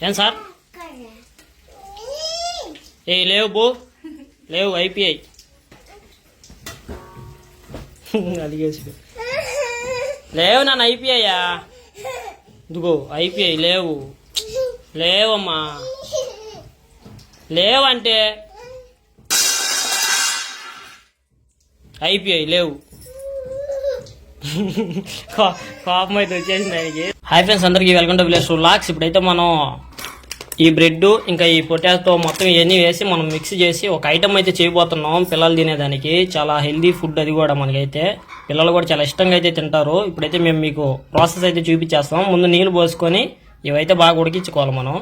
ఏం సార్ ఏ లేవు బో లేవు అయిపోయాయి అడిగేసి లేవు నన్ను అయిపోయాయా ఇదిగో అయిపోయాయి లేవు లేవమ్మా లేవంటే అయిపోయాయి లేవు కోపం అయితే వచ్చేసింది ఆయనకి. హాయ్ ఫ్రెండ్స్, అందరికీ వెల్కమ్ టు విలేజ్ వ్లాగ్స్. ఇప్పుడైతే మనం ఈ బ్రెడ్ ఇంకా ఈ పొటాటో మొత్తం ఇవన్నీ వేసి మనం మిక్స్ చేసి ఒక ఐటమ్ అయితే చేయబోతున్నాం పిల్లలు తినేదానికి. చాలా హెల్దీ ఫుడ్ అది కూడా మనకైతే పిల్లలు కూడా చాలా ఇష్టంగా అయితే తింటారు. ఇప్పుడైతే మేము మీకు ప్రాసెస్ అయితే చూపించేస్తాం. ముందు నీళ్ళు పోసుకొని ఇవైతే బాగా ఉడికించుకోవాలి మనం.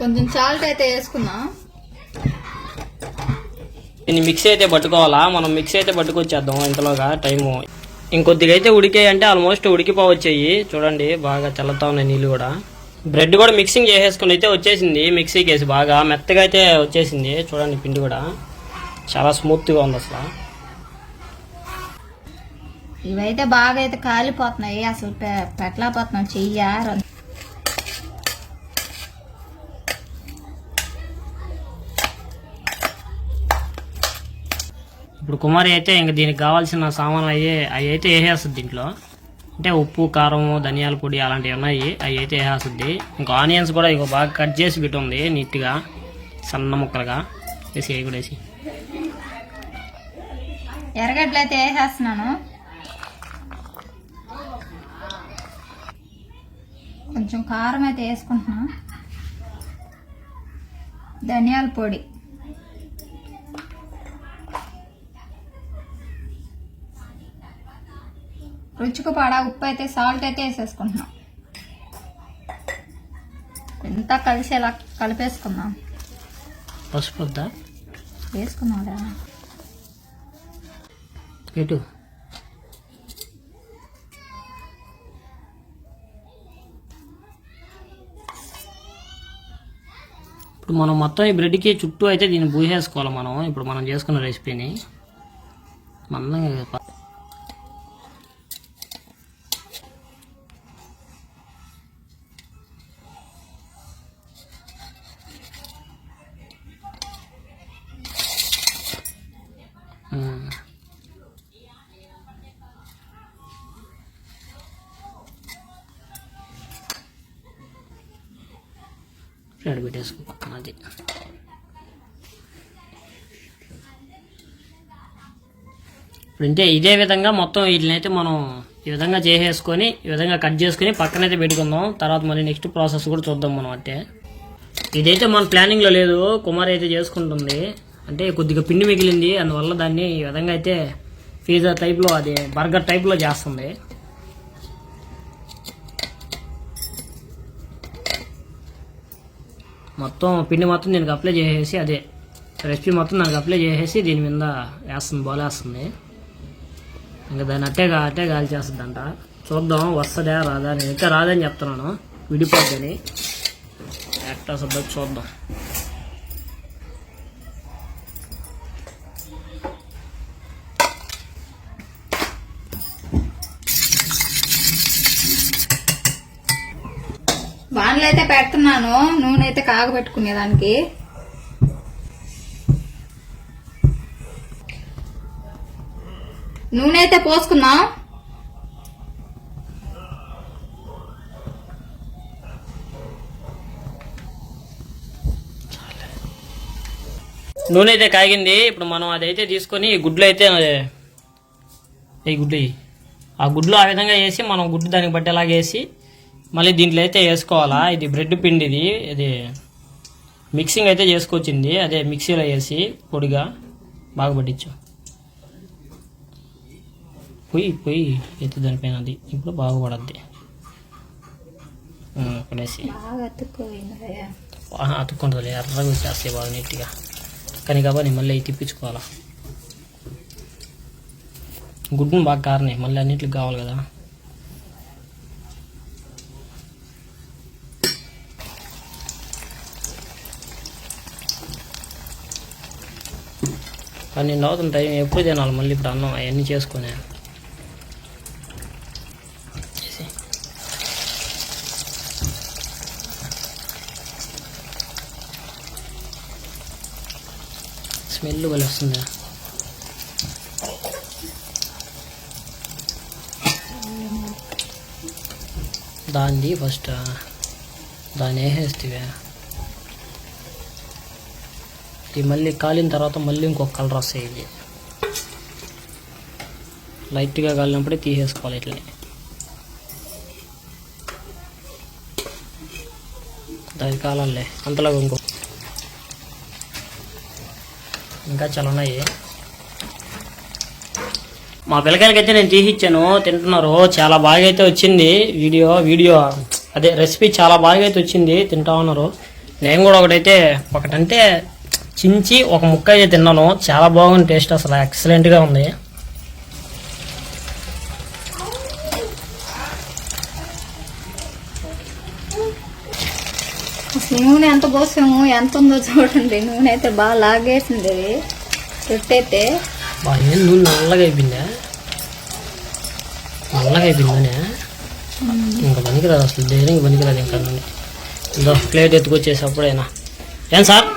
కొంచెం సాల్ట్ అయితే వేసుకున్నాం. దీన్ని మిక్సీ అయితే పట్టుకోవాలా. మనం మిక్సీ అయితే పట్టుకొచ్చేద్దాం ఇంతలోగా టైము. ఇంకొద్దిగా అయితే ఉడికాయి అంటే ఆల్మోస్ట్ ఉడికిపోవచ్చాయి. చూడండి బాగా చల్లుతా ఉన్నాయి నీళ్ళు కూడా. బ్రెడ్ కూడా మిక్సింగ్ చేసేసుకుని అయితే వచ్చేసింది మిక్సీకి వేసి బాగా మెత్తగా అయితే వచ్చేసింది. చూడండి పిండి కూడా చాలా స్మూత్గా ఉంది అసలు. ఇవైతే బాగా అయితే కాలిపోతున్నాయి, అసలు పెట్టలేకపోతున్నాం చెయ్య. ఇప్పుడు కుమారి అయితే ఇంక దీనికి కావాల్సిన సామాన్లు అవి అయితే వేసేస్తుంది దీంట్లో. అంటే ఉప్పు, కారం, ధనియాల పొడి అలాంటివి ఉన్నాయి, అవి అయితే వేసేస్తుంది. ఇంకా ఆనియన్స్ కూడా ఇక బాగా కట్ చేసి పెట్టుంది నీట్గా సన్న ముక్కలుగా వేసి అవి కూడా వేసి. ఎర్రగడ్డలు అయితే వేసేస్తున్నాను. కొంచెం కారం అయితే వేసుకుంటున్నా. ధనియాల పొడి, రుచికి పడా ఉప్పు అయితే సాల్ట్ అయితే వేసేసుకుంటున్నాం. ఎంత కలిసేలా కలిపేసుకుందాం. పసుపు వేసుకున్నాం పెట్టు. ఇప్పుడు మనం మొత్తం ఈ బ్రెడ్కి చుట్టూ అయితే దీన్ని పూసేసుకోవాలి మనం. ఇప్పుడు మనం చేసుకున్న రెసిపీని మందంగా రెడీ పెట్టేసుకో పక్కన. అది అంటే ఇదే విధంగా మొత్తం వీటిని అయితే మనం ఈ విధంగా చేసేసుకొని ఈ విధంగా కట్ చేసుకుని పక్కనైతే పెట్టుకుందాం. తర్వాత మళ్ళీ నెక్స్ట్ ప్రాసెస్ కూడా చూద్దాం మనం. అంటే ఇదైతే మన ప్లానింగ్లో లేదు, కుమారి అయితే చేసుకుంటుంది. అంటే కొద్దిగా పిండి మిగిలింది, అందువల్ల దాన్ని ఈ విధంగా అయితే పిజ్జా టైప్లో, అది బర్గర్ టైప్లో చేస్తుంది. మొత్తం పిండి మొత్తం దీనికి అప్లై చేసేసి, అదే రెసిపీ మొత్తం దానికి అప్లై చేసేసి దీని మీద వేస్తుంది, బోలేస్తుంది. ఇంకా దాన్ని అట్టే గాలి చేస్తుంది అంట. చూద్దాం వస్తుందా రాదా. నేనైతే రాదని చెప్తున్నాను, విడిపోద్దని. యాక్టర్ వద్ద చూద్దాం. బాణలు అయితే పెడుతున్నాను, నూనె అయితే కాగబెట్టుకునేదానికి. నూనె అయితే పోసుకుందాం. నూనె అయితే కాగింది. ఇప్పుడు మనం అదైతే తీసుకొని గుడ్లు అయితే ఈ గుడ్లు ఆ గుడ్లు ఆ విధంగా వేసి మనం గుడ్డు దానికి బట్టేలాగా వేసి మళ్ళీ దీంట్లో అయితే వేసుకోవాలా. ఇది బ్రెడ్ పిండి, ఇది మిక్సింగ్ అయితే చేసుకొచ్చింది. అదే మిక్సీలో వేసి పొడిగా బాగా పట్టించు. పొయ్యి ఎత్తు దానిపైన, అది ఇప్పుడు బాగుపడద్ది. పడేసి అతుక్కుంటుంది, ఎర్రగా వచ్చేస్తాయి బాగా నీట్గా. కానీ కాబట్టి మళ్ళీ తిప్పించుకోవాలా. గుడ్డును బాగా కారణం, మళ్ళీ అన్నింటికి కావాలి కదా. పన్నెండు అవుతుంది టైం, ఎప్పుడు తినాలి మళ్ళీ ఇప్పుడు అన్నం అవన్నీ చేసుకునే. స్మెల్ వల్ల వస్తుంది. దాన్ని ఫస్ట్ దాన్ని వేసేస్తే ఇది మళ్ళీ కాలిన తర్వాత మళ్ళీ ఇంకొక కలర్ వస్తాయి. ఇది లైట్గా కాలినప్పుడే తీసేసుకోవాలి ఇట్లా. దానికి కాలాలే అంతలాగా ఇంకా చాలా ఉన్నాయి. మా పిల్లకాయలకైతే నేను తీసిచ్చాను, తింటున్నారు. చాలా బాగా అయితే వచ్చింది వీడియో అదే రెసిపీ చాలా బాగా అయితే వచ్చింది, తింటా ఉన్నారు. నేను కూడా ఒకటంటే చించి ఒక ముక్క అయితే తిన్నాను. చాలా బాగుంది, టేస్ట్ అసలు ఎక్సలెంట్గా ఉంది. నూనె ఎంత పోసాము, ఎంత ఉందో చూడండి. నూనె అయితే బాగా లాగేసింది. రొట్టెతే నూనె నల్లగా అయిపోయిందా? ఇంకా పనికిరాదు అసలు, దేనికి పనికిరాదు ఇంకా నూనె. ఇందో ప్లేట్ ఎత్తుకొచ్చేసి అప్పుడైనా. ఏం సార్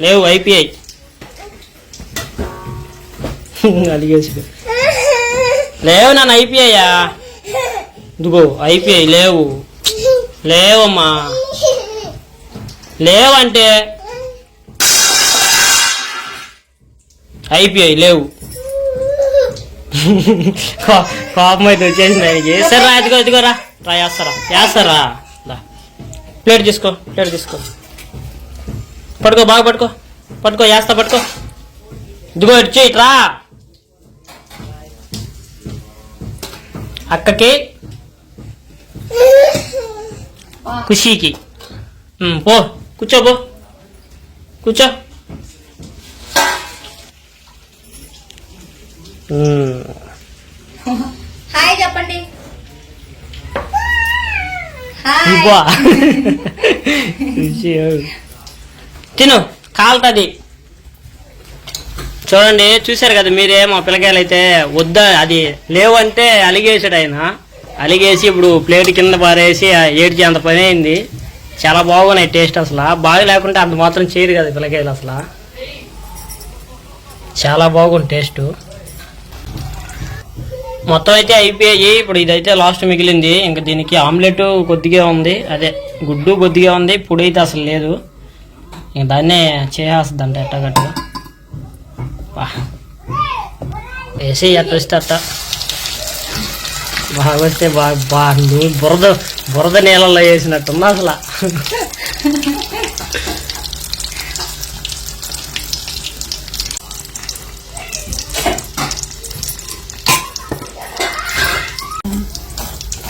లేవు అయిపోయాయి. అడిగేసి లేవు నన్ను అయిపోయాయా? ఇదిగో అయిపోయాయి. లేవమ్మా, లేవంటే అయిపోయాయి, లేవు. కోపం అయితే వచ్చేసింది ఆయనకి. సరే రా, ఇదిగోరా వేస్తారా. ప్లేట్ తీసుకో పట్టుకో, బాగా పట్టుకో వేస్తా, పట్టుకో. ఇదిగో ఇటు ఇట్రా అక్కకి ఖుషీకి. పో కూర్చో. హాయ్ చెప్పండి. తిను కాలుతుంది. చూడండి, చూశారు కదా మీరే. మా పిల్లకాయలు అయితే అది లేవంటే అలిగేసాడు ఆయన. అలిగేసి ఇప్పుడు ప్లేట్ కింద పారేసి ఏడ్చి అంత పని అయింది. చాలా బాగున్నాయి టేస్ట్. అసలు బాగా లేకుంటే అంత మాత్రం చేయరు కదా పిల్లకాయలు. అసలు చాలా బాగుంది టేస్ట్. మొత్తం అయితే అయిపోయాయి. ఇప్పుడు ఇదైతే లాస్ట్ మిగిలింది. ఇంకా దీనికి ఆమ్లెట్ కొద్దిగా ఉంది, అదే గుడ్డు కొద్దిగా ఉంది. పొడి అయితే అసలు లేదు. ఇంక దాన్నే చేసేస్తుంది అంటే ఎట్టగట్టుగా వేసి అట్ట వస్తే అట్ట బాగా వస్తే బురద నీళ్ళల్లో వేసినట్టుంది అసలు.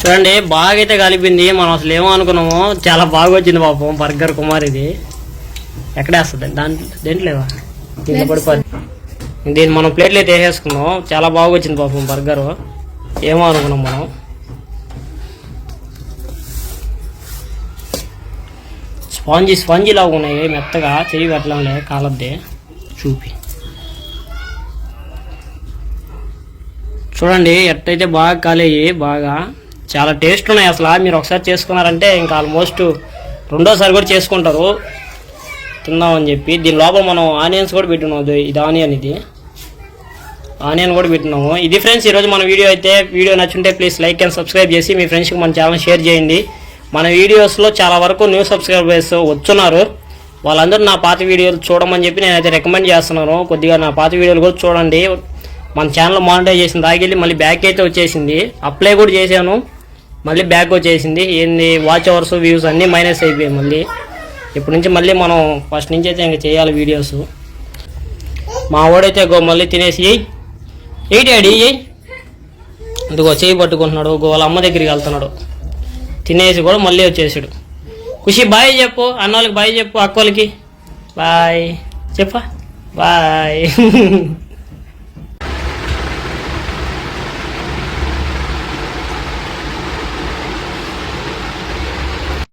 చూడండి, బాగా అయితే కలిపింది. మనం అసలు ఏమో అనుకున్నాము, చాలా బాగా వచ్చింది పాపం. బర్గర్ కుమార్ ఇది ఎక్కడేస్తుంది దేంట్లో కింద పడిపోద్ది. దీన్ని మనం ప్లేట్లు అయితే వేసేసుకున్నాం. చాలా బాగా వచ్చింది పాపం బర్గరు. ఏమో అనుకున్నాం మనం. స్పాంజీ లాగా ఉన్నాయి, మెత్తగా చెయ్యి పెట్టడంలే కాలద్దే. చూడండి ఎట్టయితే బాగా కాలేయి. బాగా చాలా టేస్ట్ ఉన్నాయి అసలు. మీరు ఒకసారి చేసుకున్నారంటే ఇంకా ఆల్మోస్ట్ రెండోసారి కూడా చేసుకుంటారు తిందామని చెప్పి. దీని లోపల మనం ఆనియన్స్ కూడా పెట్టినాం. ఇది ఆనియన్ కూడా పెట్టినాము. ఇది ఫ్రెండ్స్ ఈరోజు మన వీడియో నచ్చుంటే ప్లీజ్ లైక్ అండ్ సబ్స్క్రైబ్ చేసి మీ ఫ్రెండ్స్కి మన ఛానల్ షేర్ చేయండి. మన వీడియోస్లో చాలా వరకు న్యూ సబ్స్క్రైబర్స్ వచ్చున్నారు. వాళ్ళందరూ నా పాత వీడియోలు చూడమని చెప్పి నేనైతే రికమెండ్ చేస్తున్నాను. కొద్దిగా నా పాత వీడియోలు కూడా చూడండి. మన ఛానల్ మానిటైజేషన్ దాకెళ్ళి మళ్ళీ బ్యాక్ అయితే వచ్చేసింది. అప్లై కూడా చేశాను, మళ్ళీ బ్యాక్ వచ్చేసింది. ఏంది వాచ్ అవర్స్ వ్యూస్ అన్నీ మైనస్ అయిపోయాయి. మళ్ళీ ఇప్పటి నుంచి మళ్ళీ మనం ఫస్ట్ నుంచి అయితే ఇంకా చేయాలి వీడియోస్. మా వాడైతే మళ్ళీ తినేసి ఏ డాడీ ఇందుకో చేయి పట్టుకుంటున్నాడు. వాళ్ళ అమ్మ దగ్గరికి వెళ్తున్నాడు. తినేసి కూడా మళ్ళీ వచ్చేసాడు. ఖుషి బాయ్ చెప్పు, అన్నోళ్ళకి బాయ్ చెప్పు, అక్కోళ్ళకి బాయ్ చెప్పా బాయ్.